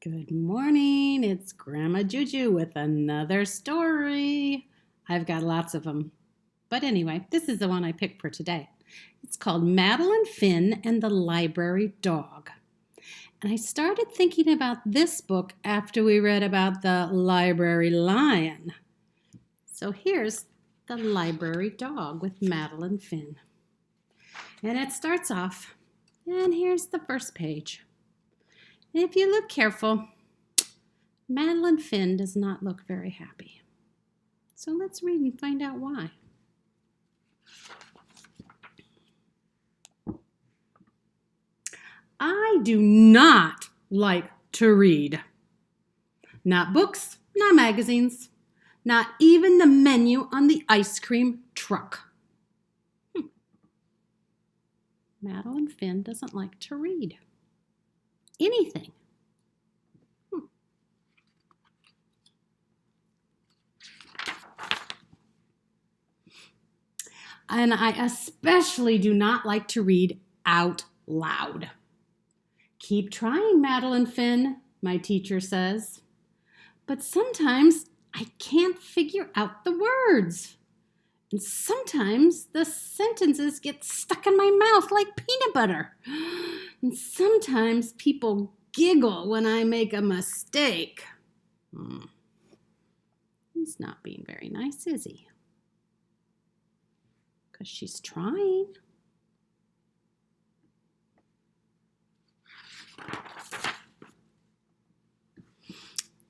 Good morning, it's Grandma JuJu with another story. I've got lots of them. But anyway, this is the one I picked for today. It's called Madeline, Finn, and the Library Dog. And I started thinking about this book after we read about the library lion. So here's the library dog with Madeline, Finn. And it starts off, and here's the first page. And if you look careful, Madeline Finn does not look very happy. So let's read and find out why. I do not like to read. Not books, not magazines, not even the menu on the ice cream truck. Madeline Finn doesn't like to read anything. And I especially do not like to read out loud. Keep trying, Madeline Finn, my teacher says. But sometimes I can't figure out the words. And sometimes the sentences get stuck in my mouth like peanut butter. And sometimes people giggle when I make a mistake. He's not being very nice, is he? Because she's trying.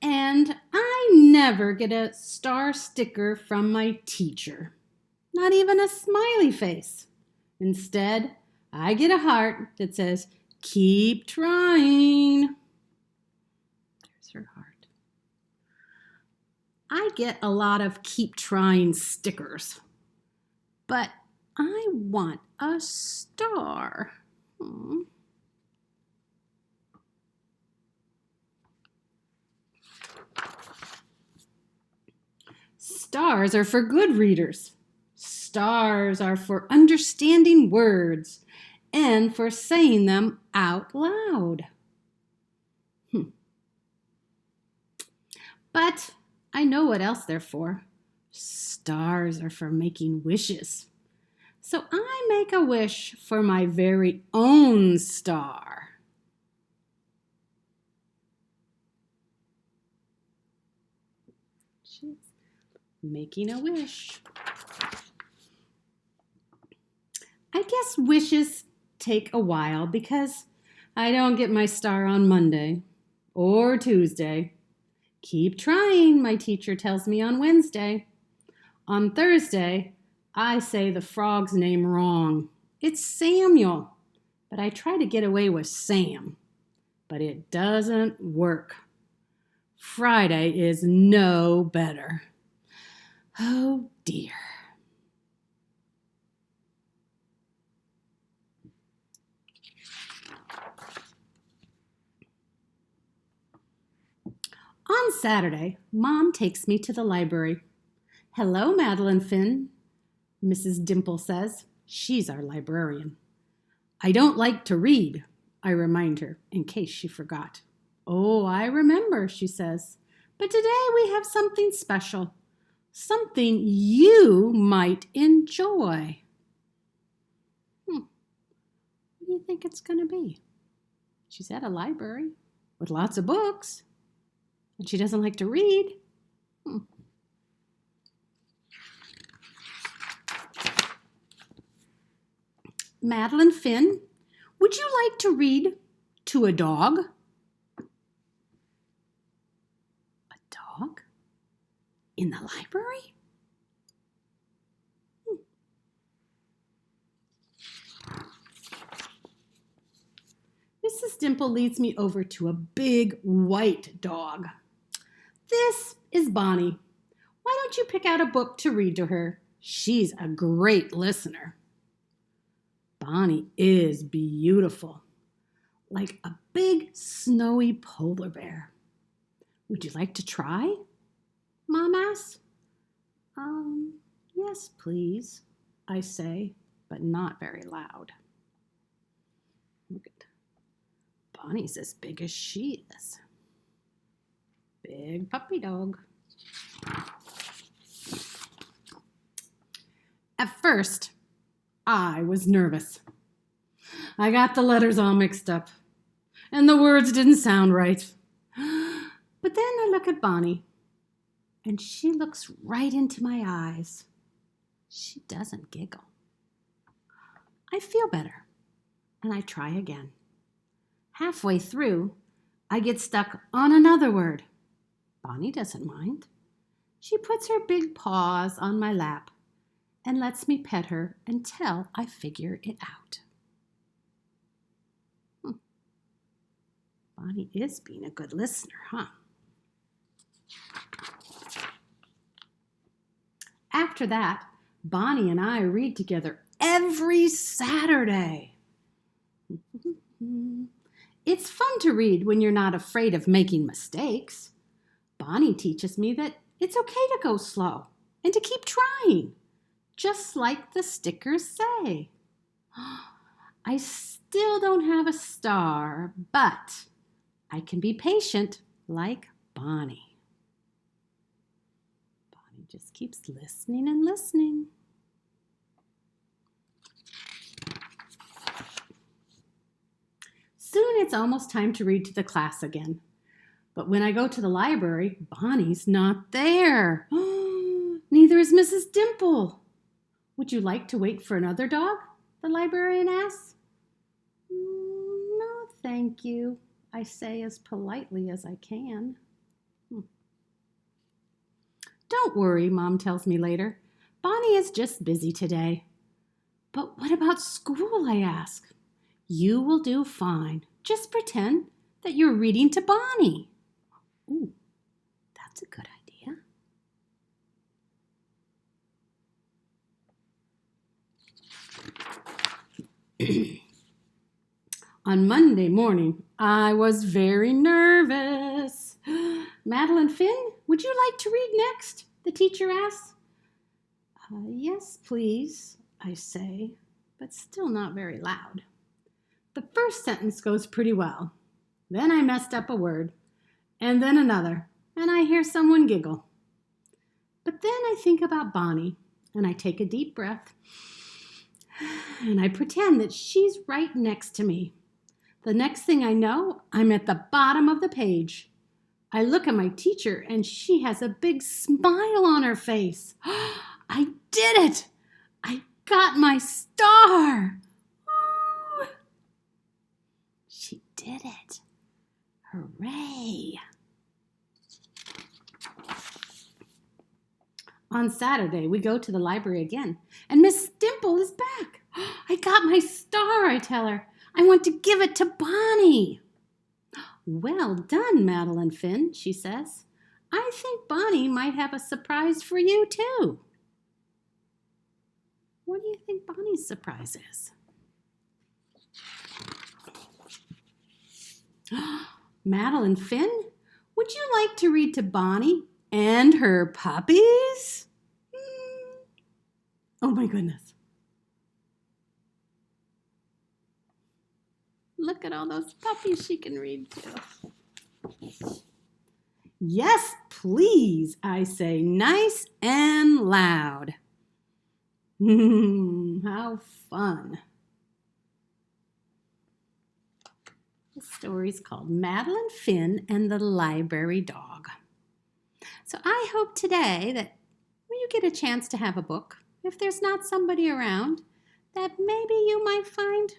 And I never get a star sticker from my teacher. Not even a smiley face. Instead, I get a heart that says, "Keep trying." There's her heart. I get a lot of keep trying stickers. But I want a star. Stars are for good readers. Stars are for understanding words and for saying them out loud. But I know what else they're for. Stars are for making wishes. So I make a wish for my very own star. She's making a wish. I guess wishes take a while because I don't get my star on Monday or Tuesday. Keep trying, my teacher tells me on Wednesday. On Thursday, I say the frog's name wrong. It's Samuel, but I try to get away with Sam, but it doesn't work. Friday is no better. Oh dear. On Saturday, Mom takes me to the library. "Hello, Madeline Finn," Mrs. Dimple says. She's our librarian. "I don't like to read," I remind her, in case she forgot. "Oh, I remember," she says. "But today we have something special. Something you might enjoy." What do you think it's going to be? She's at a library with lots of books, and she doesn't like to read. Madeline Finn, would you like to read to a dog? A dog? In the library? Mrs. Dimple leads me over to a big white dog. "This is Bonnie. Why don't you pick out a book to read to her? She's a great listener." Bonnie is beautiful, like a big snowy polar bear. "Would you like to try?" Mom asks. Yes, please," I say, but not very loud. Look at Bonnie's as big as she is. Big puppy dog. At first, I was nervous. I got the letters all mixed up, and the words didn't sound right. But then I look at Bonnie, and she looks right into my eyes. She doesn't giggle. I feel better, and I try again. Halfway through, I get stuck on another word. Bonnie doesn't mind. She puts her big paws on my lap and lets me pet her until I figure it out. Bonnie is being a good listener, huh? After that, Bonnie and I read together every Saturday. It's fun to read when you're not afraid of making mistakes. Bonnie teaches me that it's okay to go slow and to keep trying, just like the stickers say. I still don't have a star, but I can be patient like Bonnie. Bonnie just keeps listening and listening. Soon it's almost time to read to the class again. But when I go to the library, Bonnie's not there. Neither is Mrs. Dimple. Would you like to wait for another dog? The librarian asks. No, thank you, I say as politely as I can. Don't worry, Mom tells me later. Bonnie is just busy today. But what about school, I ask. You will do fine. Just pretend that you're reading to Bonnie. Ooh, that's a good idea. On Monday morning, I was very nervous. Madeline Finn, would you like to read next? The teacher asks. Yes, please, I say, but still not very loud. The first sentence goes pretty well. Then I messed up a word, and then another, and I hear someone giggle. But then I think about Bonnie, and I take a deep breath, and I pretend that she's right next to me. The next thing I know, I'm at the bottom of the page. I look at my teacher, and she has a big smile on her face. I did it! I got my star! Woo! She did it. Hooray! On Saturday, we go to the library again, and Miss Dimple is back. I got my star, I tell her. I want to give it to Bonnie. Well done, Madeline Finn, she says. I think Bonnie might have a surprise for you, too. What do you think Bonnie's surprise is? Madeline Finn, would you like to read to Bonnie and her puppies? Oh my goodness. Look at all those puppies she can read to. Yes, please, I say, nice and loud. How fun. The story's called Madeline Finn and the Library Dog. So I hope today that when you get a chance to have a book, if there's not somebody around, that maybe you might find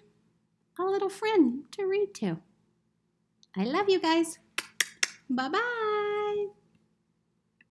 a little friend to read to. I love you guys. Bye-bye.